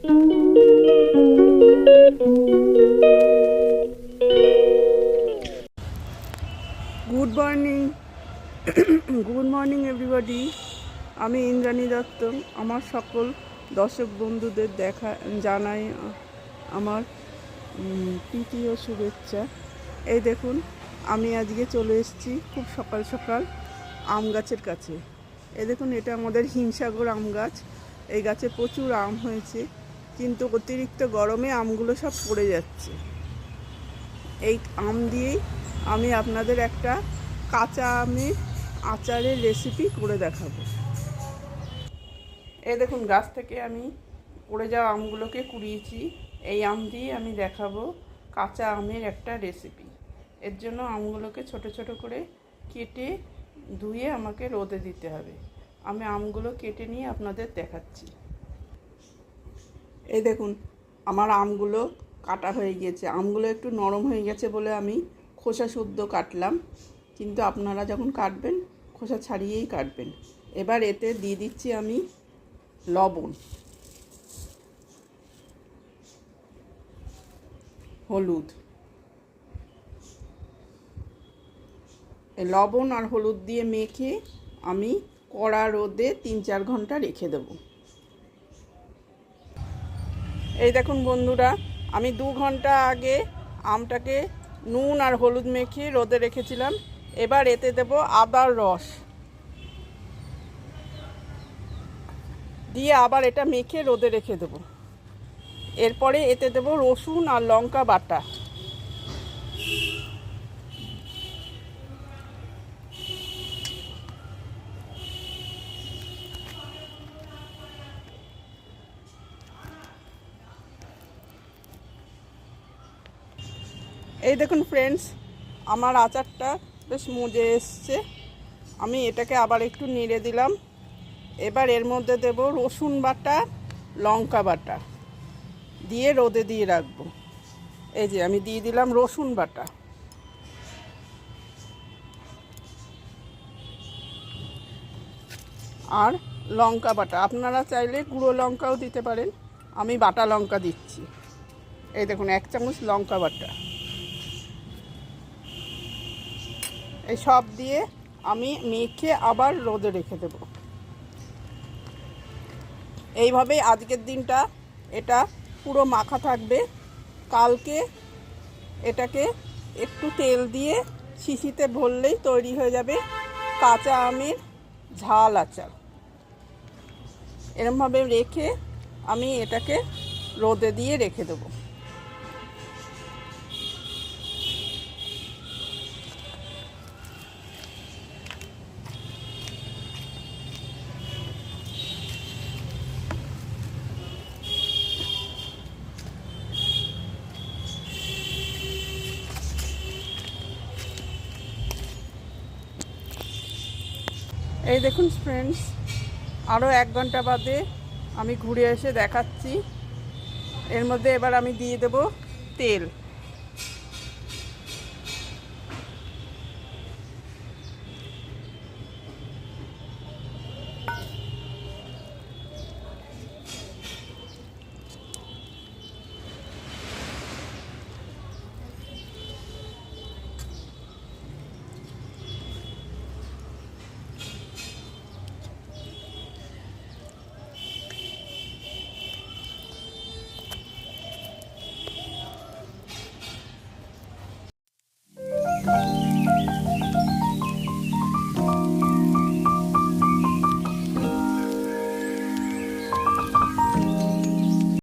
Good morning good morning everybody. আমি ইন্দ্রাণী দত্ত। আমার সকল দর্শক বন্ধুদের জানাই আমার প্রীতি ও শুভেচ্ছা। এই দেখুন, আমি আজকে চলে এসেছি খুব সকাল সকাল আম গাছের কাছে। এই দেখুন, এটা আমাদের হিমসাগর আম গাছ। এই গাছে প্রচুর আম হয়েছে, কিন্তু অতিরিক্ত গরমে আমগুলো সব পড়ে যাচ্ছে। এই আম দিয়েই আমি আপনাদের একটা কাঁচা আমের আচারের রেসিপি করে দেখাবো। এই দেখুন, গাছ থেকে আমি পড়ে যাওয়া আমগুলোকে কুড়িয়েছি। এই আম দিয়ে আমি দেখাবো কাঁচা আমের একটা রেসিপি। এর জন্য আমগুলোকে ছোট ছোট করে কেটে ধুয়ে আমাকে রোদে দিতে হবে। আমি আমগুলো কেটে নিয়ে আপনাদের দেখাচ্ছি। এই দেখুন, আমার আমগুলো কাটা হয়ে গিয়েছে। আমগুলো একটু নরম হয়ে গেছে বলে আমি খোসা শুদ্ধ কাটলাম, কিন্তু আপনারা যখন কাটবেন খোসা ছাড়িয়েই কাটবেন। এবার এতে দিয়ে দিচ্ছি আমি লবণ, হলুদ। লবণ আর হলুদ দিয়ে মেখে আমি কড়া রোদে 3-4 ঘন্টা রেখে দেব। এই দেখুন বন্ধুরা, আমি 2 ঘন্টা আগে আমটাকে নুন আর হলুদ মেখে রোদে রেখেছিলাম। এবার এতে দেব আদার রস দিয়ে আবার এটা মেখে রোদে রেখে দেব। এরপরে এতে দেব রসুন আর লঙ্কা বাটা। এই দেখুন ফ্রেন্ডস, আমার আচারটা বেশ মজে এসছে। আমি এটাকে আবার একটু নেড়ে দিলাম। এবার এর মধ্যে দেব রসুন বাটা, লঙ্কা বাটা দিয়ে রোদে দিয়ে রাখবো। এই যে আমি দিয়ে দিলাম রসুন বাটা। আর লঙ্কা বাটা, আপনারা চাইলে গুঁড়ো লঙ্কাও দিতে পারেন। আমি বাটা লঙ্কা দিচ্ছি। এই দেখুন, 1 চামচ লঙ্কা বাটা। এই সব দিয়ে আমি মেখে আবার রোদে রেখে দেব। এইভাবেই আজকের দিনটা এটা পুরো মাখা থাকবে। কালকে এটাকে একটু তেল দিয়ে শিশিতে ভরলেই তৈরি হয়ে যাবে কাঁচা আমের ঝাল আচার। এরমভাবে রেখে আমি এটাকে রোদে দিয়ে রেখে দেবো। এই দেখুন ফ্রেন্ডস, আরও 1 ঘন্টা বাদে আমি ঘুরে এসে দেখাচ্ছি। এর মধ্যে এবার আমি দিয়ে দেব তেল।